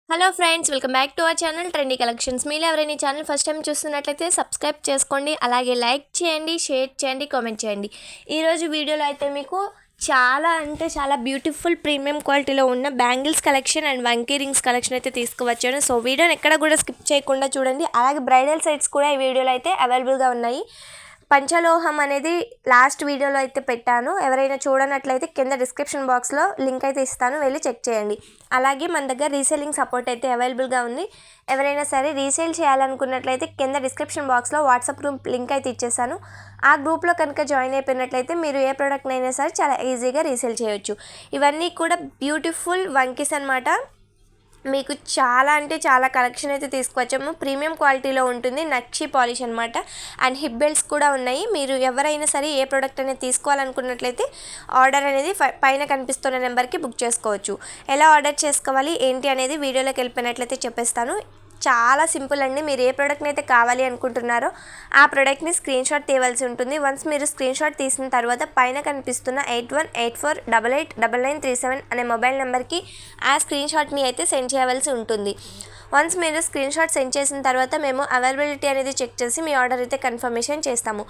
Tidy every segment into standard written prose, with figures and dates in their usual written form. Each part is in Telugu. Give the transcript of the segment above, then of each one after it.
Hello friends, welcome back to our channel trendy collections. మీరు ఎవరైనా ఈ ఛానల్ ఫస్ట్ టైం చూస్తున్నట్లయితే సబ్స్క్రైబ్ చేసుకోండి, అలాగే లైక్ చేయండి, షేర్ చేయండి, కామెంట్ చేయండి. ఈరోజు వీడియోలో అయితే మీకు చాలా బ్యూటిఫుల్ ప్రీమియం క్వాలిటీలో ఉన్న బ్యాంగిల్స్ కలెక్షన్ అండ్ వంకీ రింగ్స్ కలెక్షన్ అయితే తీసుకువచ్చాను. సో వీడియోని ఎక్కడ కూడా స్కిప్ చేయకుండా చూడండి. అలాగే బ్రైడల్ సెట్స్ కూడా ఈ వీడియోలో అయితే అవైలబుల్గా ఉన్నాయి. పంచలోహం అనేది లాస్ట్ వీడియోలో అయితే పెట్టాను. ఎవరైనా చూడనట్లయితే కింద డిస్క్రిప్షన్ బాక్స్లో లింక్ అయితే ఇస్తాను, వెళ్ళి చెక్ చేయండి. అలాగే మన దగ్గర రీసేలింగ్ సపోర్ట్ అయితే అవైలబుల్గా ఉంది. ఎవరైనా సరే రీసేల్ చేయాలనుకున్నట్లయితే కింద డిస్క్రిప్షన్ బాక్స్లో వాట్సాప్ గ్రూప్ లింక్ అయితే ఇచ్చేసాను. ఆ గ్రూప్లో కనుక జాయిన్ అయిపోయినట్లయితే మీరు ఏ ప్రోడక్ట్ని అయినా సరే చాలా ఈజీగా రీసేల్ చేయొచ్చు. ఇవన్నీ కూడా బ్యూటిఫుల్ వంకీస్ అన్నమాట. మీకు చాలా కలెక్షన్ అయితే తీసుకువచ్చాము. ప్రీమియం క్వాలిటీలో ఉంటుంది, నక్షి పాలిష్ అనమాట. అండ్ హిప్ బెల్ట్స్ కూడా ఉన్నాయి. మీరు ఎవరైనా సరే ఏ ప్రోడక్ట్ అనేది తీసుకోవాలనుకున్నట్లయితే ఆర్డర్ అనేది పైన కనిపిస్తున్న నెంబర్కి బుక్ చేసుకోవచ్చు. ఎలా ఆర్డర్ చేసుకోవాలి ఏంటి అనేది వీడియోలోకి వెళ్ళిపోయినట్లయితే చెప్పేస్తాను. చాలా సింపుల్ అండి. మీరు ఏ ప్రోడక్ట్ని అయితే కావాలి అనుకుంటున్నారో ఆ ప్రోడక్ట్ని స్క్రీన్ షాట్ తీయవలసి ఉంటుంది. వన్స్ మీరు స్క్రీన్ షాట్ తీసిన తర్వాత పైన కనిపిస్తున్న 8184889937 అనే మొబైల్ నెంబర్కి ఆ స్క్రీన్ షాట్ని అయితే సెండ్ చేయవలసి ఉంటుంది. వన్స్ మీరు స్క్రీన్ షాట్ సెండ్ చేసిన తర్వాత మేము అవైలబిలిటీ అనేది చెక్ చేసి మీ ఆర్డర్ అయితే కన్ఫర్మేషన్ చేస్తాము.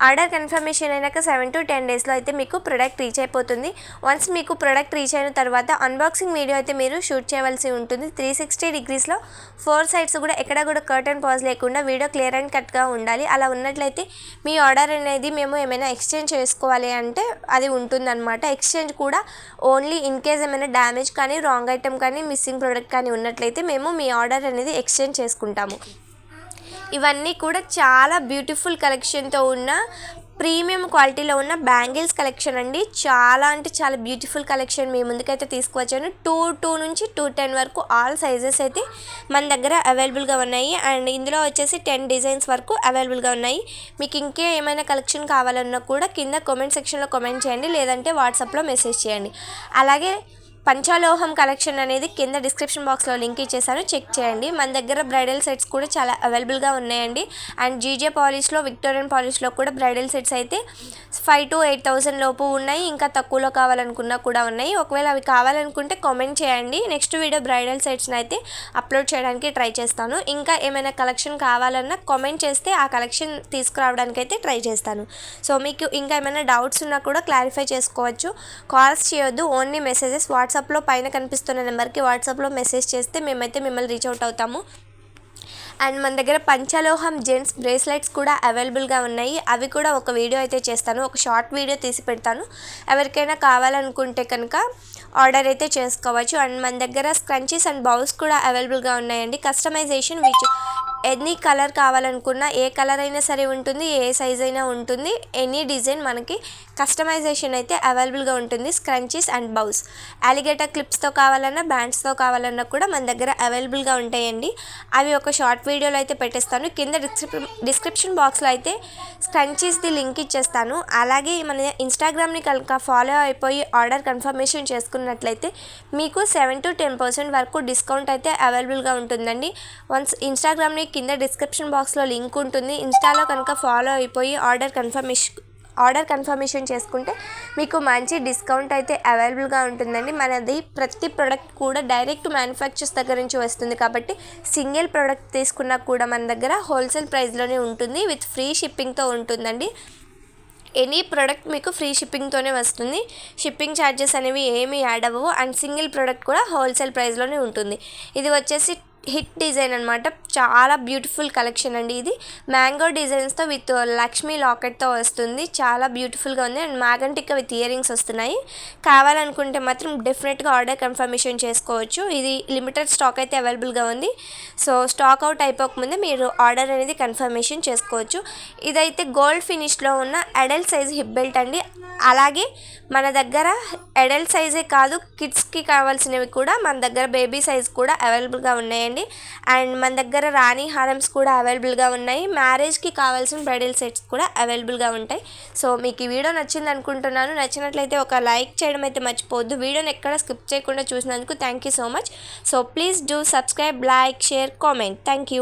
ఆర్డర్ కన్ఫర్మేషన్ అయినాక 7 to 10 డేస్లో అయితే మీకు ప్రోడక్ట్ రీచ్ అయిపోతుంది. వన్స్ మీకు ప్రోడక్ట్ రీచ్ అయిన తర్వాత అన్బాక్సింగ్ వీడియో అయితే మీరు షూట్ చేయవలసి ఉంటుంది. 360 degreesలో 4 సైడ్స్ కూడా ఎక్కడ కూడా కర్టన్ పాజ్ లేకుండా వీడియో క్లియర్ అండ్ కట్గా ఉండాలి. అలా ఉన్నట్లయితే మీ ఆర్డర్ అనేది మేము ఏమైనా ఎక్స్చేంజ్ చేసుకోవాలి అంటే అది ఉంటుందన్నమాట. ఎక్స్చేంజ్ కూడా ఓన్లీ ఇన్ కేస్ ఏమైనా డ్యామేజ్ కానీ, రాంగ్ ఐటమ్ కానీ, మిస్సింగ్ ప్రోడక్ట్ కానీ ఉన్నట్లయితే మేము మీ ఆర్డర్ అనేది ఎక్స్చేంజ్ చేసుకుంటాము. ఇవన్నీ కూడా చాలా బ్యూటిఫుల్ కలెక్షన్తో ఉన్న ప్రీమియం క్వాలిటీలో ఉన్న బ్యాంగిల్స్ కలెక్షన్ అండి. చాలా బ్యూటిఫుల్ కలెక్షన్ మీ ముందుకైతే తీసుకువచ్చాను. 2 నుంచి 210 వరకు ఆల్ సైజెస్ అయితే మన దగ్గర అవైలబుల్గా ఉన్నాయి. అండ్ ఇందులో వచ్చేసి 10 డిజైన్స్ వరకు అవైలబుల్గా ఉన్నాయి. మీకు ఇంకే ఏమైనా కలెక్షన్ కావాలన్నా కూడా కింద కామెంట్ సెక్షన్లో కామెంట్ చేయండి, లేదంటే వాట్సాప్లో మెసేజ్ చేయండి. అలాగే పంచలోహం కలెక్షన్ అనేది కింద డిస్క్రిప్షన్ బాక్స్లో లింక్ ఇచ్చేసాను, చెక్ చేయండి. మన దగ్గర బ్రైడల్ సెట్స్ కూడా చాలా అవైలబుల్గా ఉన్నాయండి. అండ్ జీజే పాలిష్లో, విక్టోరియన్ పాలిష్లో కూడా బ్రైడల్ సెట్స్ అయితే 5,000 to 8,000 లోపు ఉన్నాయి. ఇంకా తక్కువలో కావాలనుకున్నా కూడా ఉన్నాయి. ఒకవేళ అవి కావాలనుకుంటే కామెంట్ చేయండి. నెక్స్ట్ వీడియో బ్రైడల్ సెట్స్ని అయితే అప్లోడ్ చేయడానికి ట్రై చేస్తాను. ఇంకా ఏమైనా కలెక్షన్ కావాలన్నా కామెంట్ చేస్తే ఆ కలెక్షన్ తీసుకురావడానికి అయితే ట్రై చేస్తాను. సో మీకు ఇంకా ఏమైనా డౌట్స్ ఉన్నా కూడా క్లారిఫై చేసుకోవచ్చు. కాల్స్ చేయొద్దు, ఓన్లీ మెసేజెస్. వాట్సాప్లో పైన కనిపిస్తున్న నెంబర్కి వాట్సాప్లో మెసేజ్ చేస్తే మేమైతే మిమ్మల్ని రీచ్ అవుట్ అవుతాము. అండ్ మన దగ్గర పంచలోహం జెంట్స్ బ్రేస్లెట్స్ కూడా అవైలబుల్గా ఉన్నాయి. అవి కూడా ఒక వీడియో అయితే చేస్తాను, ఒక షార్ట్ వీడియో తీసి పెడతాను. ఎవరికైనా కావాలనుకుంటే కనుక ఆర్డర్ అయితే చేసుకోవచ్చు. అండ్ మన దగ్గర స్క్రంచీస్ అండ్ బౌల్స్ కూడా అవైలబుల్గా ఉన్నాయండి. కస్టమైజేషన్ ఎనీ కలర్ కావాలనుకున్నా, ఏ కలర్ అయినా సరే ఉంటుంది, ఏ సైజ్ అయినా ఉంటుంది. ఎనీ డిజైన్ మనకి కస్టమైజేషన్ అయితే అవైలబుల్గా ఉంటుంది. స్క్రంచీస్ అండ్ బౌల్స్ అలిగేటర్ క్లిప్స్తో కావాలన్నా, బ్యాండ్స్తో కావాలన్నా కూడా మన దగ్గర అవైలబుల్గా ఉంటాయండి. అవి ఒక షార్ట్ వీడియోలో అయితే పెట్టేస్తాను. కింద డిస్క్రిప్షన్ బాక్స్లో అయితే స్క్రంచీస్ది లింక్ ఇచ్చేస్తాను. అలాగే మన ఇన్స్టాగ్రామ్ని కనుక ఫాలో అయిపోయి ఆర్డర్ కన్ఫర్మేషన్ చేసుకున్నట్లయితే మీకు 7 to 10% వరకు డిస్కౌంట్ అయితే అవైలబుల్గా ఉంటుందండి. వన్స్ ఇన్స్టాగ్రామ్ని కింద డిస్క్రిప్షన్ బాక్స్లో లింక్ ఉంటుంది. ఇన్స్టాలో కనుక ఫాలో అయిపోయి ఆర్డర్ కన్ఫర్మేషన్ చేసుకుంటే మీకు మంచి డిస్కౌంట్ అయితే అవైలబుల్గా ఉంటుందండి. మనది ప్రతి ప్రోడక్ట్ కూడా డైరెక్ట్ మ్యానుఫ్యాక్చర్స్ దగ్గర నుంచి వస్తుంది కాబట్టి సింగిల్ ప్రోడక్ట్ తీసుకున్నా కూడా మన దగ్గర హోల్సేల్ ప్రైస్లోనే ఉంటుంది, విత్ ఫ్రీ షిప్పింగ్తో ఉంటుందండి. ఎనీ ప్రోడక్ట్ మీకు ఫ్రీ షిప్పింగ్తోనే వస్తుంది. షిప్పింగ్ ఛార్జెస్ అనేవి ఏమీ యాడ్ అవ్వవు. అండ్ సింగిల్ ప్రోడక్ట్ కూడా హోల్సేల్ ప్రైస్లోనే ఉంటుంది. ఇది వచ్చేసి హిట్ డిజైన్ అనమాట. చాలా బ్యూటిఫుల్ కలెక్షన్ అండి. ఇది మ్యాంగో డిజైన్స్తో విత్ లక్ష్మీ లాకెట్తో వస్తుంది. చాలా బ్యూటిఫుల్గా ఉంది. అండ్ మ్యాగంటిక్ విత్ ఇయర్ రింగ్స్ వస్తున్నాయి. కావాలనుకుంటే మాత్రం డెఫినెట్గా ఆర్డర్ కన్ఫర్మేషన్ చేసుకోవచ్చు. ఇది లిమిటెడ్ స్టాక్ అయితే అవైలబుల్గా ఉంది. సో స్టాక్ అవుట్ అయిపోకముందే మీరు ఆర్డర్ అనేది కన్ఫర్మేషన్ చేసుకోవచ్చు. ఇదైతే గోల్డ్ ఫినిష్లో ఉన్న అడల్ట్ సైజ్ హిప్ బెల్ట్ అండి. అలాగే మన దగ్గర అడల్ట్ సైజే కాదు, కిడ్స్కి కావాల్సినవి కూడా మన దగ్గర బేబీ సైజ్ కూడా అవైలబుల్గా ఉన్నాయండి. అండ్ మన దగ్గర రాణి హారమ్స్ కూడా అవైలబుల్గా ఉన్నాయి. మ్యారేజ్కి కావాల్సిన బ్రైడల్ సెట్స్ కూడా అవైలబుల్గా ఉంటాయి. సో మీకు ఈ వీడియో నచ్చింది అనుకుంటున్నాను. నచ్చినట్లయితే ఒక లైక్ చేయడం అయితే మర్చిపోవద్దు. వీడియోని ఎక్కడ స్కిప్ చేయకుండా చూసినందుకు thank you so much. So please do subscribe, like, share, comment. Thank you.